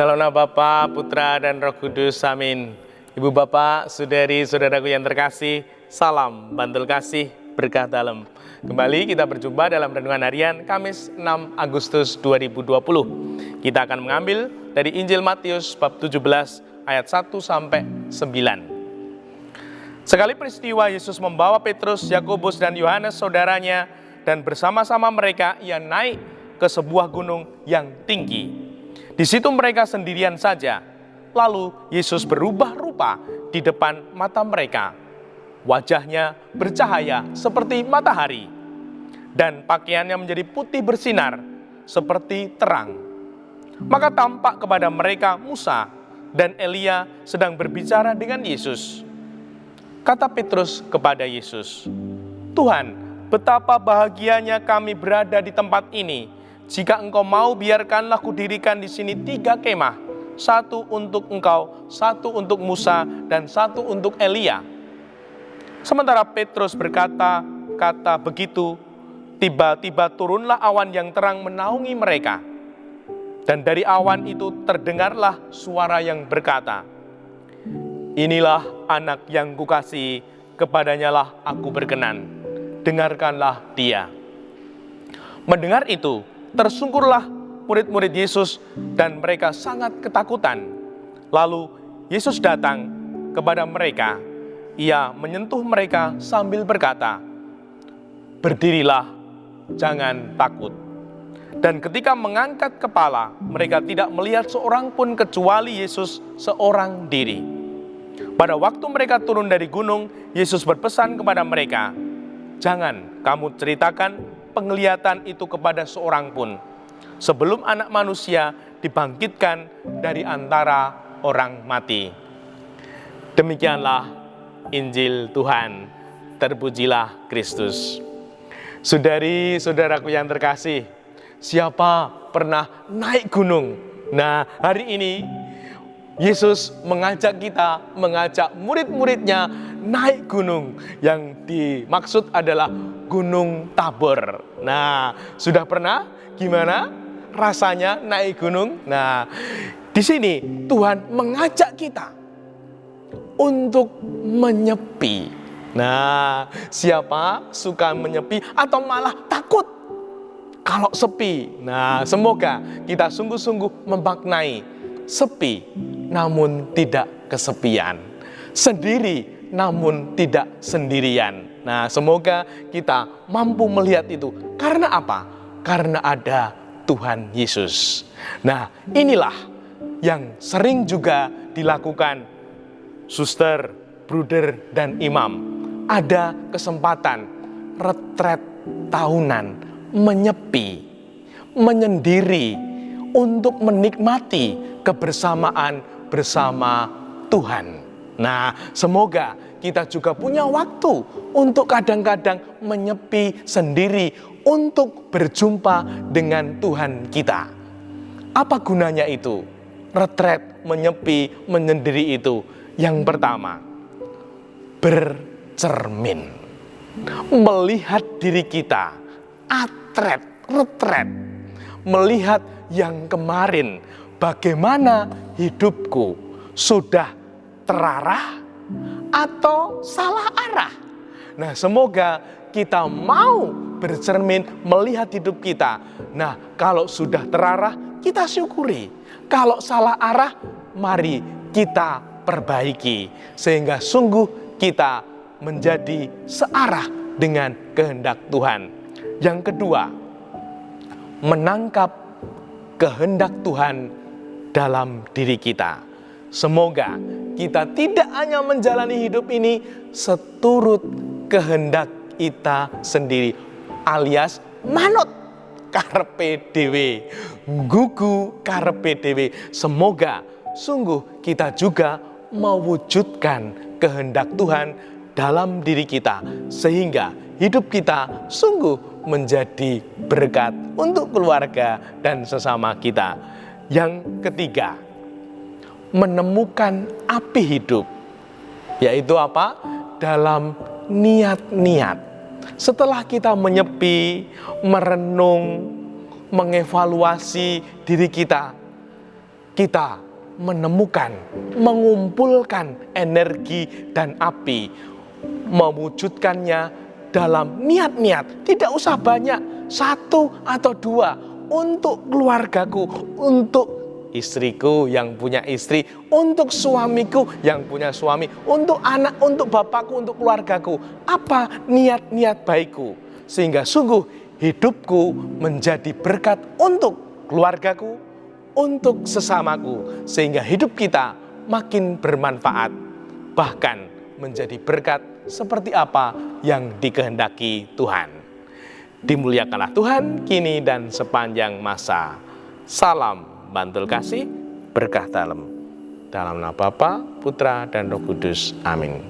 Dalam nama Bapa, Putra, dan Roh Kudus, amin. Ibu bapak, saudari-saudaraku yang terkasih, salam bantul kasih, berkah dalam. Kembali kita berjumpa dalam Renungan Harian Kamis 6 Agustus 2020. Kita akan mengambil dari Injil Matius bab 17 ayat 1-9. Sekali peristiwa Yesus membawa Petrus, Yakobus, dan Yohanes saudaranya, dan bersama-sama mereka ia naik ke sebuah gunung yang tinggi. Di situ mereka sendirian saja. Lalu Yesus berubah rupa di depan mata mereka. Wajahnya bercahaya seperti matahari, dan pakaiannya menjadi putih bersinar seperti terang. Maka tampak kepada mereka Musa dan Elia sedang berbicara dengan Yesus. Kata Petrus kepada Yesus, "Tuhan, betapa bahagianya kami berada di tempat ini. Jika engkau mau, biarkanlah kudirikan di sini 3 kemah, 1 untuk engkau, 1 untuk Musa, dan 1 untuk Elia." Sementara Petrus berkata-kata begitu, tiba-tiba turunlah awan yang terang menaungi mereka. Dan dari awan itu terdengarlah suara yang berkata, "Inilah anak yang kukasihi, kepadanyalah aku berkenan. Dengarkanlah dia." Mendengar itu, tersungkurlah murid-murid Yesus dan mereka sangat ketakutan. Lalu Yesus datang kepada mereka. Ia menyentuh mereka sambil berkata, "Berdirilah, jangan takut." Dan ketika mengangkat kepala, mereka tidak melihat seorang pun kecuali Yesus seorang diri. Pada waktu mereka turun dari gunung, Yesus berpesan kepada mereka, "Jangan kamu ceritakan penglihatan itu kepada seorang pun, sebelum Anak Manusia dibangkitkan dari antara orang mati." Demikianlah Injil Tuhan. Terpujilah Kristus. Saudari-saudaraku yang terkasih, siapa pernah naik gunung? Nah, hari ini Yesus mengajak murid-muridnya naik gunung. Yang dimaksud adalah Gunung Tabor. Nah, sudah pernah? Gimana rasanya naik gunung? Nah, di sini Tuhan mengajak kita untuk menyepi. Nah, siapa suka menyepi atau malah takut kalau sepi? Nah, semoga kita sungguh-sungguh memaknai sepi namun tidak kesepian, sendiri namun tidak sendirian. Nah, semoga kita mampu melihat itu. Karena apa? Karena ada Tuhan Yesus. Nah, inilah yang sering juga dilakukan suster, bruder, dan imam. Ada kesempatan retret tahunan, menyepi, menyendiri, untuk menikmati kebersamaan bersama Tuhan. Nah, semoga kita juga punya waktu untuk kadang-kadang menyepi sendiri untuk berjumpa dengan Tuhan kita. Apa gunanya itu? Retret, menyepi, menyendiri itu. Yang pertama, bercermin. Melihat diri kita, retret. Melihat yang kemarin, bagaimana hidupku, sudah terarah atau salah arah. Nah, semoga kita mau bercermin melihat hidup kita. Nah, kalau sudah terarah, kita syukuri. Kalau salah arah, mari kita perbaiki, sehingga sungguh kita menjadi searah dengan kehendak Tuhan. Yang kedua, menangkap kehendak Tuhan dalam diri kita. Semoga kita tidak hanya menjalani hidup ini seturut kehendak kita sendiri, alias manut karepe dhewe, gugu karepe dhewe. Semoga sungguh kita juga mewujudkan kehendak Tuhan dalam diri kita, sehingga hidup kita sungguh menjadi berkat untuk keluarga dan sesama kita. Yang ketiga, menemukan api hidup, yaitu apa? Dalam niat-niat. Setelah kita menyepi, merenung, mengevaluasi diri kita, kita menemukan, mengumpulkan energi dan api, mewujudkannya dalam niat-niat. Tidak usah banyak, 1 atau 2, untuk keluargaku, untuk istriku yang punya istri, untuk suamiku yang punya suami, untuk anak, untuk bapakku, untuk keluargaku. Apa niat-niat baikku, sehingga sungguh hidupku menjadi berkat untuk keluargaku, untuk sesamaku, sehingga hidup kita makin bermanfaat, bahkan menjadi berkat seperti apa yang dikehendaki Tuhan. Dimuliakanlah Tuhan kini dan sepanjang masa. Salam bantul kasih, berkah dalam nama Bapa, Putra, dan Roh Kudus. Amin.